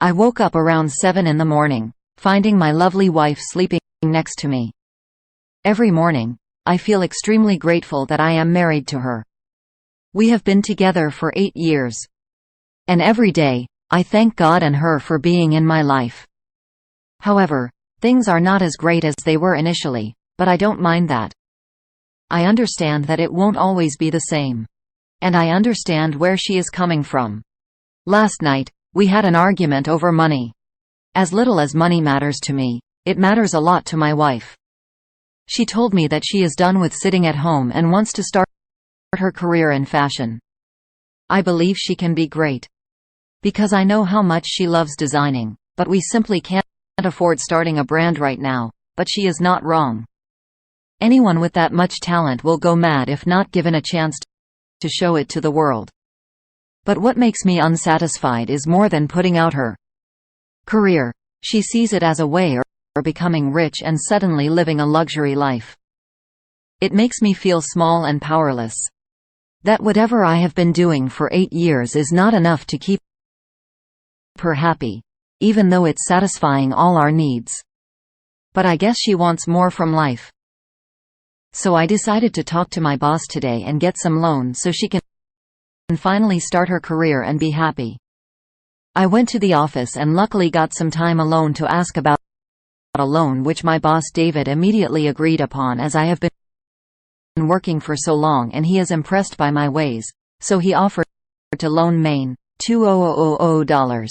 I woke up around 7 in the morning, finding my lovely wife sleeping next to me. Every morning, I feel extremely grateful that I am married to her. We have been together for 8 years. And every day, I thank God and her for being in my life. However, things are not as great as they were initially, but I don't mind that. I understand that it won't always be the same. And I understand where she is coming from. Last night, we had an argument over money. As little as money matters to me, it matters a lot to my wife. She told me that she is done with sitting at home and wants to start her career in fashion. I believe she can be great. Because I know how much she loves designing, but we simply can't afford starting a brand right now, but she is not wrong. Anyone with that much talent will go mad if not given a chance to show it to the world. But what makes me unsatisfied is more than putting out her career. She sees it as a way or becoming rich and suddenly living a luxury life. It makes me feel small and powerless. That whatever I have been doing for 8 years is not enough to keep her happy, even though it's satisfying all our needs. But I guess she wants more from life. So I decided to talk to my boss today and get some loan so she can finally start her career and be happy. I went to the office and luckily got some time alone to ask about a loan, which my boss David immediately agreed upon, as I have been working for so long and he is impressed by my ways, so he offered to loan Maine $2,000.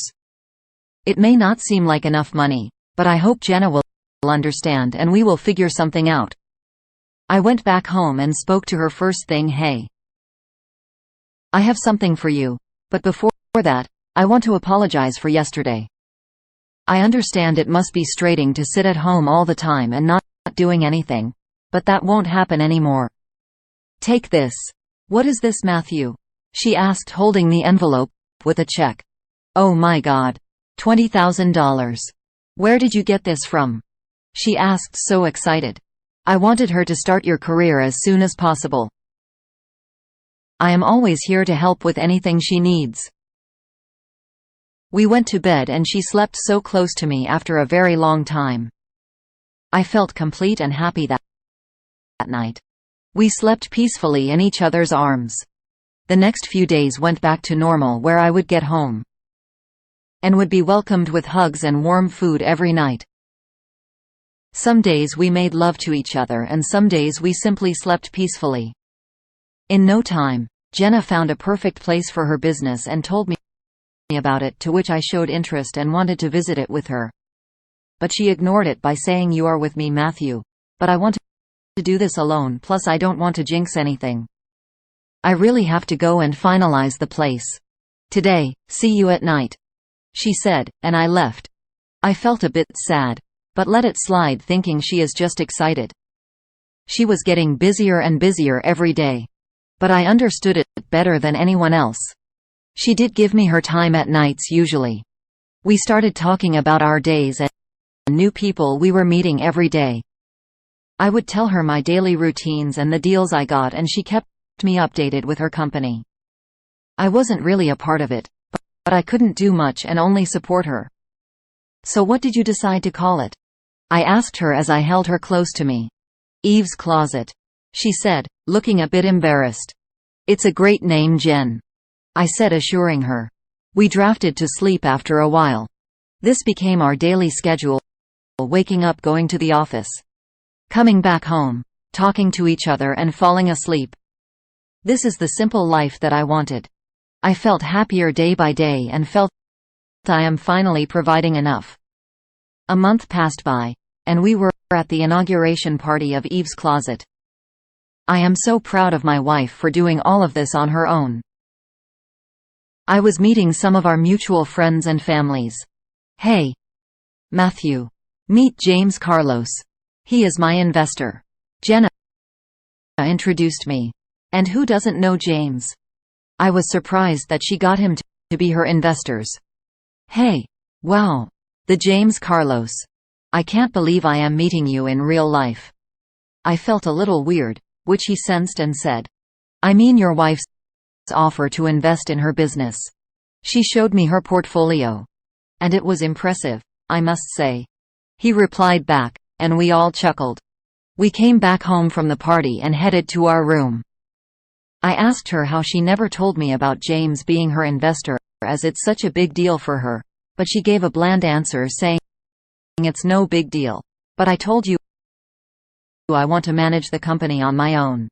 It may not seem like enough money, but I hope Jenna will understand and we will figure something out. I went back home and spoke to her first thing. Hey, I have something for you, but before that, I want to apologize for yesterday. I understand it must be straining to sit at home all the time and not doing anything, but that won't happen anymore. Take this. What is this, Matthew? She asked, holding the envelope with a check. Oh my God. $20,000. Where did you get this from? She asked, so excited. I wanted her to start your career as soon as possible. I am always here to help with anything she needs. We went to bed and she slept so close to me after a very long time. I felt complete and happy that night. We slept peacefully in each other's arms. The next few days went back to normal, where I would get home and would be welcomed with hugs and warm food every night. Some days we made love to each other and some days we simply slept peacefully. In no time, Jenna found a perfect place for her business and told me about it, to which I showed interest and wanted to visit it with her. But she ignored it by saying, "You are with me, Matthew. But I want to do this alone, plus I don't want to jinx anything. I really have to go and finalize the place today. See you at night," she said, and I left. I felt a bit sad, but let it slide, thinking she is just excited. She was getting busier and busier every day. But I understood it better than anyone else. She did give me her time at nights usually. We started talking about our days and new people we were meeting every day. I would tell her my daily routines and the deals I got, and she kept me updated with her company. I wasn't really a part of it, but I couldn't do much and only support her. "So what did you decide to call it?" I asked her as I held her close to me. "Eve's Closet," she said, looking a bit embarrassed. "It's a great name, Jen," I said, assuring her. We drifted to sleep after a while. This became our daily schedule: waking up, going to the office, coming back home, talking to each other and falling asleep. This is the simple life that I wanted. I felt happier day by day and felt I am finally providing enough. A month passed by, and we were at the inauguration party of Eve's Closet. I am so proud of my wife for doing all of this on her own. I was meeting some of our mutual friends and families. "Hey, Matthew. Meet James Carlos. He is my investor." Jenna introduced me. And who doesn't know James? I was surprised that she got him to be her investors. "Hey, wow. The James Carlos. I can't believe I am meeting you in real life." I felt a little weird, which he sensed and said, "I mean your wife's offer to invest in her business." She showed me her portfolio. And it was impressive, I must say." He replied back, and we all chuckled. We came back home from the party and headed to our room. I asked her how she never told me about James being her investor, as it's such a big deal for her, but she gave a bland answer saying, "It's no big deal. But I told you I want to manage the company on my own."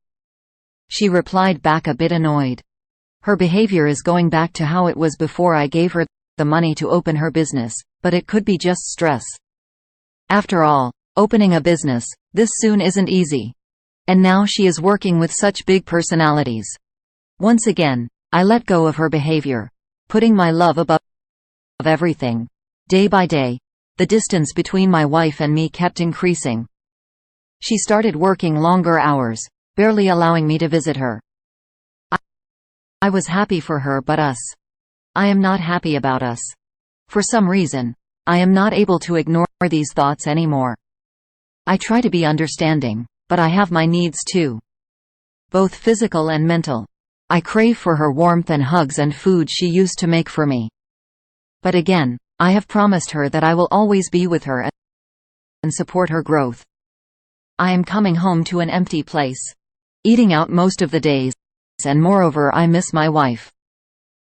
She replied back a bit annoyed. Her behavior is going back to how it was before I gave her the money to open her business, but it could be just stress. After all, opening a business this soon isn't easy. And now she is working with such big personalities. Once again, I let go of her behavior, putting my love above everything. Day by day, the distance between my wife and me kept increasing. She started working longer hours, barely allowing me to visit her. I was happy for her, but I am not happy about us. For some reason, I am not able to ignore these thoughts anymore. I try to be understanding, but I have my needs too. Both physical and mental. I crave for her warmth and hugs and food she used to make for me. But again, I have promised her that I will always be with her and support her growth. I am coming home to an empty place, eating out most of the days, and moreover I miss my wife.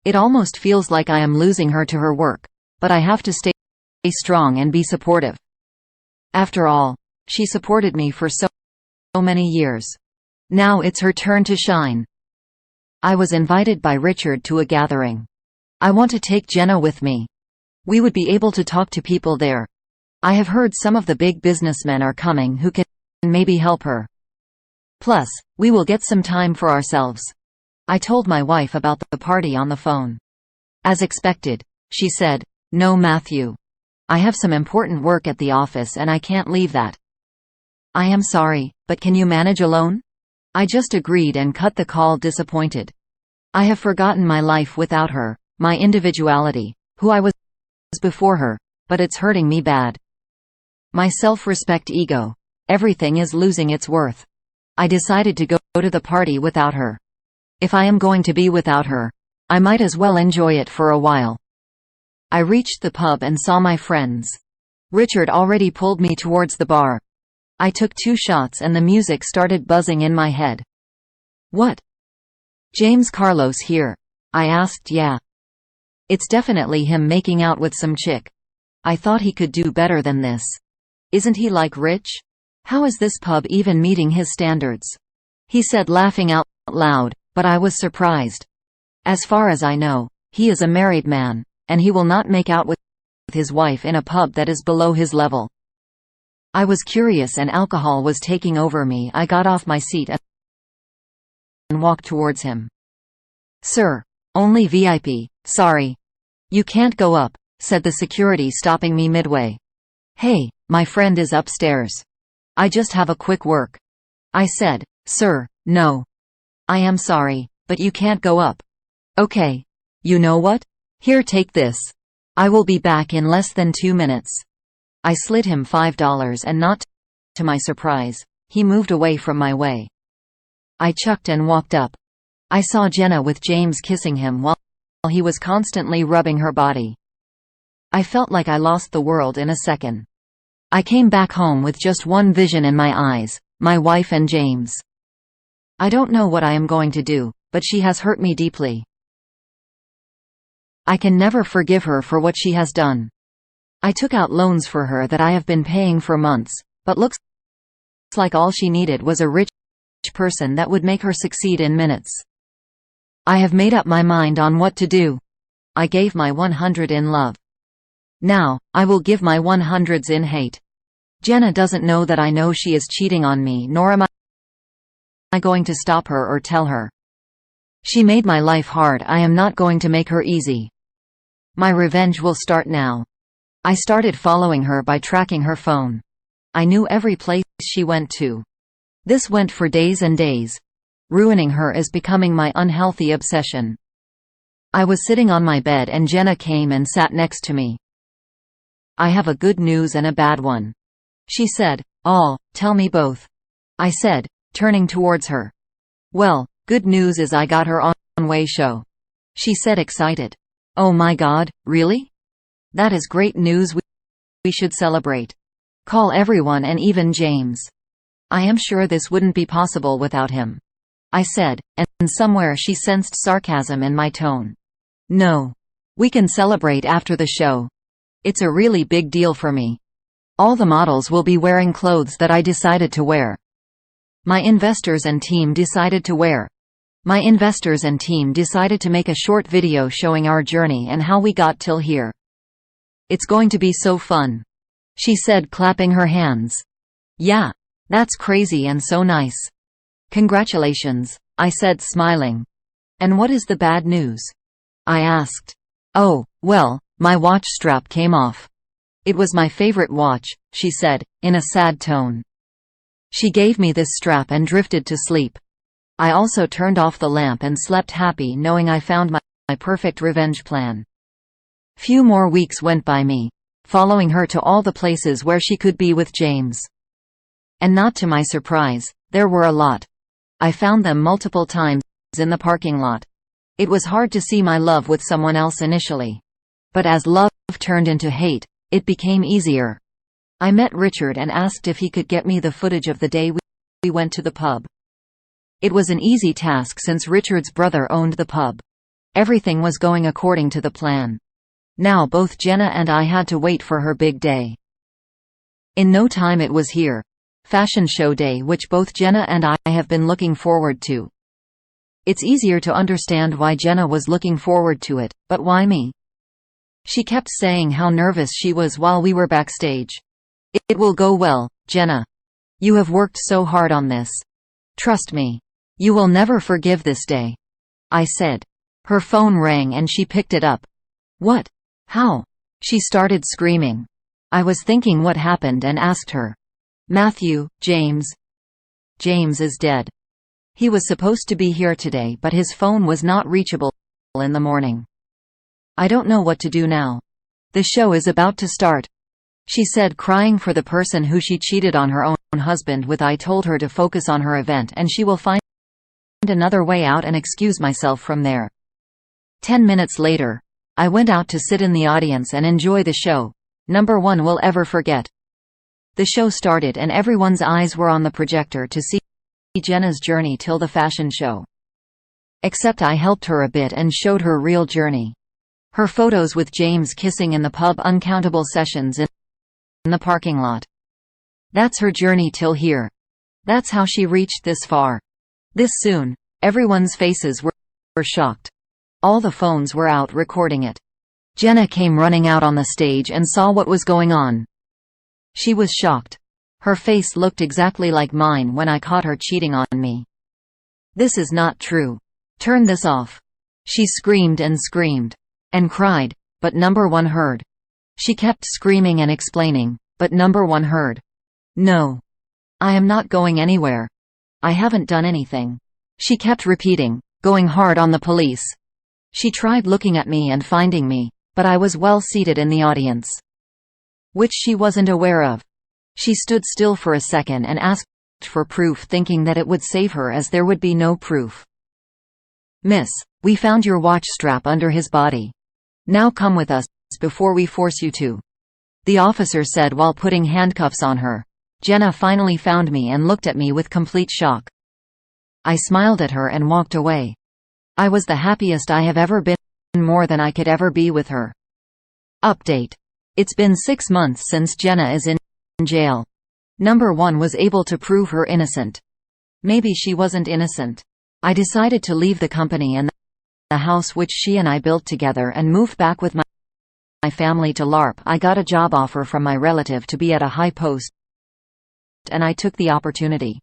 It almost feels like I am losing her to her work, but I have to stay strong and be supportive. After all, she supported me for so many years. Now it's her turn to shine. I was invited by Richard to a gathering. I want to take Jenna with me. We would be able to talk to people there. I have heard some of the big businessmen are coming who can maybe help her. Plus, we will get some time for ourselves. I told my wife about the party on the phone. As expected, she said, "No, Matthew. I have some important work at the office and I can't leave that." I am sorry, but can you manage alone? I just agreed and cut the call disappointed. I have forgotten my life without her, my individuality, who I was before her, but it's hurting me bad. My self-respect, ego, everything is losing its worth. I decided to go to the party without her. If I am going to be without her, I might as well enjoy it for a while. I reached the pub and saw my friends. Richard already pulled me towards the bar. I took 2 shots and the music started buzzing in my head. "What? James Carlos here?" I asked. "Yeah. It's definitely him making out with some chick. I thought he could do better than this. Isn't he like rich? How is this pub even meeting his standards?" He said, laughing out loud, but I was surprised. As far as I know, he is a married man, and he will not make out with his wife in a pub that is below his level. I was curious and alcohol was taking over me. I got off my seat and walked towards him. "Sir, only VIP, sorry. You can't go up," said the security, stopping me midway. "Hey, my friend is upstairs. I just have a quick work." I said, "Sir, no. I am sorry, but you can't go up." "Okay. You know what? Here, take this. I will be back in less than 2 minutes." I slid him $5 and not to my surprise, he moved away from my way. I chucked and walked up. I saw Jenna with James kissing him while he was constantly rubbing her body. I felt like I lost the world in a second. I came back home with just one vision in my eyes, my wife and James. I don't know what I am going to do, but she has hurt me deeply. I can never forgive her for what she has done. I took out loans for her that I have been paying for months, but looks like all she needed was a rich person that would make her succeed in minutes. I have made up my mind on what to do. I gave my 100 in love. Now, I will give my 100s in hate. Jenna doesn't know that I know she is cheating on me, nor am I going to stop her or tell her. She made my life hard. I am not going to make her easy. My revenge will start now. I started following her by tracking her phone. I knew every place she went to. This went for days and days. Ruining her is becoming my unhealthy obsession. I was sitting on my bed and Jenna came and sat next to me. "I have a good news and a bad one," she said. "Oh, tell me both," I said, turning towards her. "Well, good news is I got her on Way show," she said, excited. "Oh my God, really? That is great news. We should celebrate. Call everyone and even James. I am sure this wouldn't be possible without him," I said, and somewhere she sensed sarcasm in my tone. "No. We can celebrate after the show. It's a really big deal for me. All the models will be wearing clothes that I decided to wear. My investors and team decided to make a short video showing our journey and how we got till here. It's going to be so fun," she said, clapping her hands. "Yeah. That's crazy and so nice. Congratulations," I said, smiling. "And what is the bad news?" I asked. "Oh, well, my watch strap came off. It was my favorite watch," she said, in a sad tone. She gave me this strap and drifted to sleep. I also turned off the lamp and slept happy knowing I found my perfect revenge plan. Few more weeks went by me, following her to all the places where she could be with James. And not to my surprise, there were a lot. I found them multiple times in the parking lot. It was hard to see my love with someone else initially. But as love turned into hate, it became easier. I met Richard and asked if he could get me the footage of the day we went to the pub. It was an easy task since Richard's brother owned the pub. Everything was going according to the plan. Now both Jenna and I had to wait for her big day. In no time it was here. Fashion show day, which both Jenna and I have been looking forward to. It's easier to understand why Jenna was looking forward to it, but why me? She kept saying how nervous she was while we were backstage. It will go well, Jenna. You have worked so hard on this. Trust me. You will never forgive this day," I said. Her phone rang and she picked it up. "What? How?" She started screaming. I was thinking what happened and asked her. "Matthew, James is dead. He was supposed to be here today but his phone was not reachable in the morning. I don't know what to do now. The show is about to start," she said, crying for the person who she cheated on her own husband with. I told her to focus on her event and she will find another way out and excuse myself from there. 10 minutes later, I went out to sit in the audience and enjoy the show. Number one will ever forget. The show started and everyone's eyes were on the projector to see Jenna's journey till the fashion show. Except I helped her a bit and showed her real journey. Her photos with James kissing in the pub, uncountable sessions in the parking lot. That's her journey till here. That's how she reached this far. This soon. Everyone's faces were shocked. All the phones were out recording it. Jenna came running out on the stage and saw what was going on. She was shocked. Her face looked exactly like mine when I caught her cheating on me. "This is not true. Turn this off." She screamed and cried, but number one heard. She kept screaming and explaining, but number one heard. "No. I am not going anywhere. I haven't done anything." She kept repeating, going hard on the police. She tried looking at me and finding me, but I was well seated in the audience, which she wasn't aware of. She stood still for a second and asked for proof, thinking that it would save her as there would be no proof. "Miss, we found your watch strap under his body. Now come with us before we force you to," the officer said while putting handcuffs on her. Jenna finally found me and looked at me with complete shock. I smiled at her and walked away. I was the happiest I have ever been, more than I could ever be with her. Update. It's been 6 months since Jenna is in jail. Number one was able to prove her innocent. Maybe she wasn't innocent. I decided to leave the company and the house which she and I built together and move back with my family to LARP. I got a job offer from my relative to be at a high post, and I took the opportunity.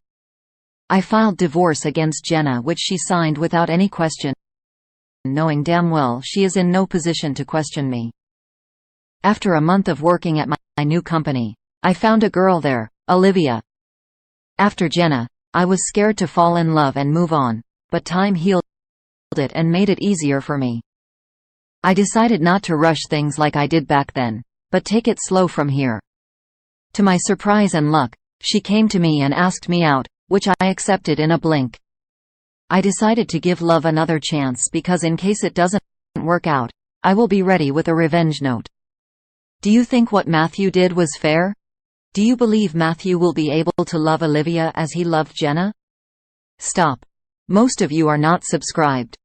I filed divorce against Jenna, which she signed without any question, knowing damn well she is in no position to question me. After a month of working at my new company, I found a girl there, Olivia. After Jenna, I was scared to fall in love and move on, but time healed it and made it easier for me. I decided not to rush things like I did back then, but take it slow from here. To my surprise and luck, she came to me and asked me out, which I accepted in a blink. I decided to give love another chance because in case it doesn't work out, I will be ready with a revenge note. Do you think what Matthew did was fair? Do you believe Matthew will be able to love Olivia as he loved Jenna? Stop. Most of you are not subscribed.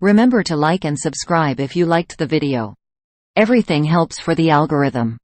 Remember to like and subscribe if you liked the video. Everything helps for the algorithm.